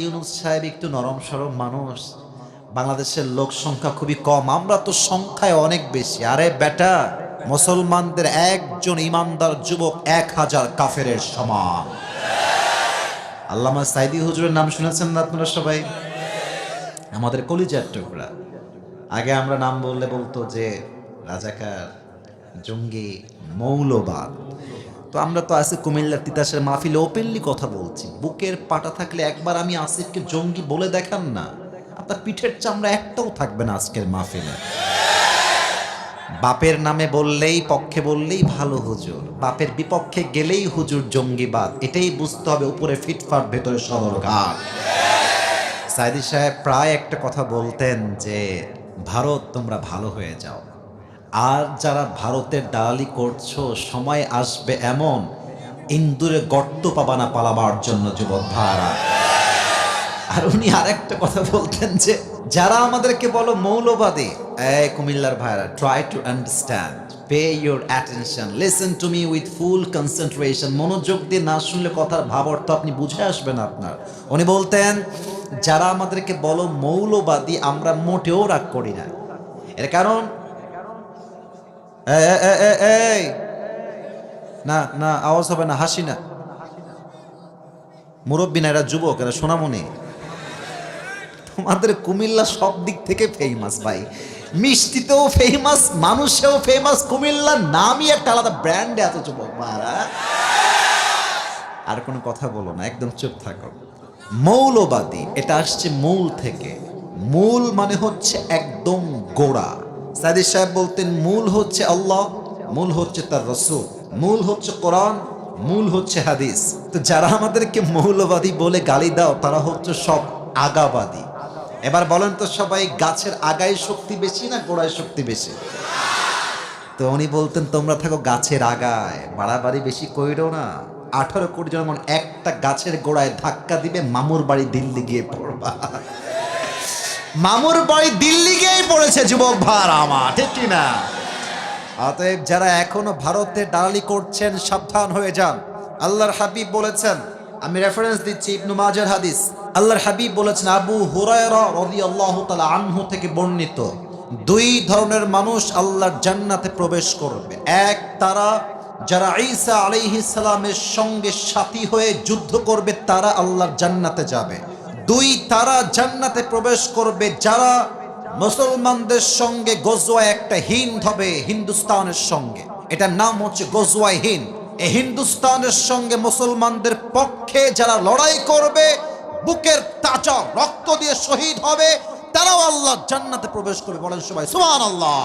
ইউনূস সাহেব একটু নরম সরম মানুষ, বাংলাদেশের লোক সংখ্যা খুবই কম, আমরা তো সংখ্যায় অনেক বেশি। আরে বেটা, মুসলমানদের একজন ইমানদার যুবক 1000 কাফেরের সমান। আল্লামা সাইদি হুজুরের নাম শুনেছেন না আপনারা সবাই? আমাদের কলিজার টুকরা। আগে আমরা নাম বললে বলতো যে রাজাকার, জঙ্গি, মৌলবাদ। তো আমরা তো আছি কুমিল্লার তিতাসের মাহফিলে ওপেনলি কথা বলছি। বুকের পাটা থাকলে একবার আমি আসিফকে জঙ্গি বলে দেখান না, আপনার পিঠের চামড়া একটাও থাকবে না আজকের মাহফিলে। বাপের নামে বললেই, পক্ষে বললেই ভালো হুজুর, বাপের বিপক্ষে গেলেই হুজুর জঙ্গিবাদ। এটাই বুঝতে হবে, উপরে ফিটফাট ভেতরে সদরঘাট। সাইদি সাহেব প্রায় একটা কথা বলতেন যে ভারত তোমরা ভালো হয়ে যাও, আর যারা ভারতের দালালি করছো সময় আসবে এমন ইন্দুরে গর্ত পাবা না পালাবার জন্য যুবক ভাড়া। আর উনি আরেকটা কথা বলতেন যে যারা আমাদেরকে বলো মৌলবাদী, এই কুমিল্লার ভাইরা, try to understand, pay your attention, listen to me with full concentration. মনোযোগ দিয়ে না শুনলে কথার ভাব অর্থ আপনি বুঝে আসবেন আপনার। উনি বলতেন যারা আমাদেরকে বলো মৌলবাদী, আমরা মোটেও রাগ করি না। এর কারণ এই না না, আওয়াজ হবে না, হাসি না, মুরব্বী না, এরা যুবক, এরা সোনামণি। তোমাদের কুমিল্লা সব দিক থেকে ফেমাস ভাই, মিষ্টিতেও ফেমাস, মানুষেও ফেমাস। কুমিল্লার নামই একটা আলাদা ব্র্যান্ডে এত যুবক মারা। আর কোনো কথা বলো না, একদম চুপ থাকো। মৌলবাদী এটা আসছে মূল থেকে। মূল মানে হচ্ছে একদম গোড়া। সাইদি সাহেব বলতেন মূল হচ্ছে আল্লাহ, মূল হচ্ছে তার রাসূল, মূল হচ্ছে কোরআন, মূল হচ্ছে হাদিস। তো যারা আমাদেরকে মৌলবাদী বলে গালি দাও, তারা হচ্ছে সব আগাবাদী। এবার বলেন তো সবাই, গাছের আগায় শক্তি বেশি না গোড়ায় শক্তি বেশি? তো উনি বলতেন তোমরা থাকো গাছের আগায়, বাড়াবাড়ি বেশি কইরো না। 18 কোটি জন একটা গাছের গোড়ায় ধাক্কা দিবে, মামুর বাড়ি দিল্লি গিয়ে পড়বা। মামুর বাড়ি দিল্লি গিয়েই পড়েছে যুবক ভাড়া আমার, ঠিক কিনা? অতএব যারা এখনো ভারতে দালালি করছেন সাবধান হয়ে যান। আল্লাহর হাবিব বলেছেন, আমি রেফারেন্স দিচ্ছি ইবনু মাজার হাদিস। আল্লাহর হাবিব বলেছেন, আবু হুরায়রা রাদিয়াল্লাহু তাআলা আনহু থেকে বর্ণিত, 2 ধরনের মানুষ আল্লাহর জান্নাতে প্রবেশ করবে। এক, তারা যারা ঈসা আলাইহিস সালামের সঙ্গে সাথী হয়ে যুদ্ধ করবে, তারা আল্লাহর জান্নাতে যাবে। 2, তারা জান্নাতে প্রবেশ করবে যারা মুসলমানদের সঙ্গে গজওয়ায় একটা হিন্দ হবে, হিন্দুস্তানের সঙ্গে, এটার নাম হচ্ছে গজওয়ায় হিন্দ। এই হিন্দুস্তানের সঙ্গে মুসলমানদের পক্ষে যারা লড়াই করবে, বুকের তাজা রক্ত দিয়ে শহীদ হবে, তারাও আল্লাহর জান্নাতে প্রবেশ করবে। বলেন সবাই সুবহানাল্লাহ।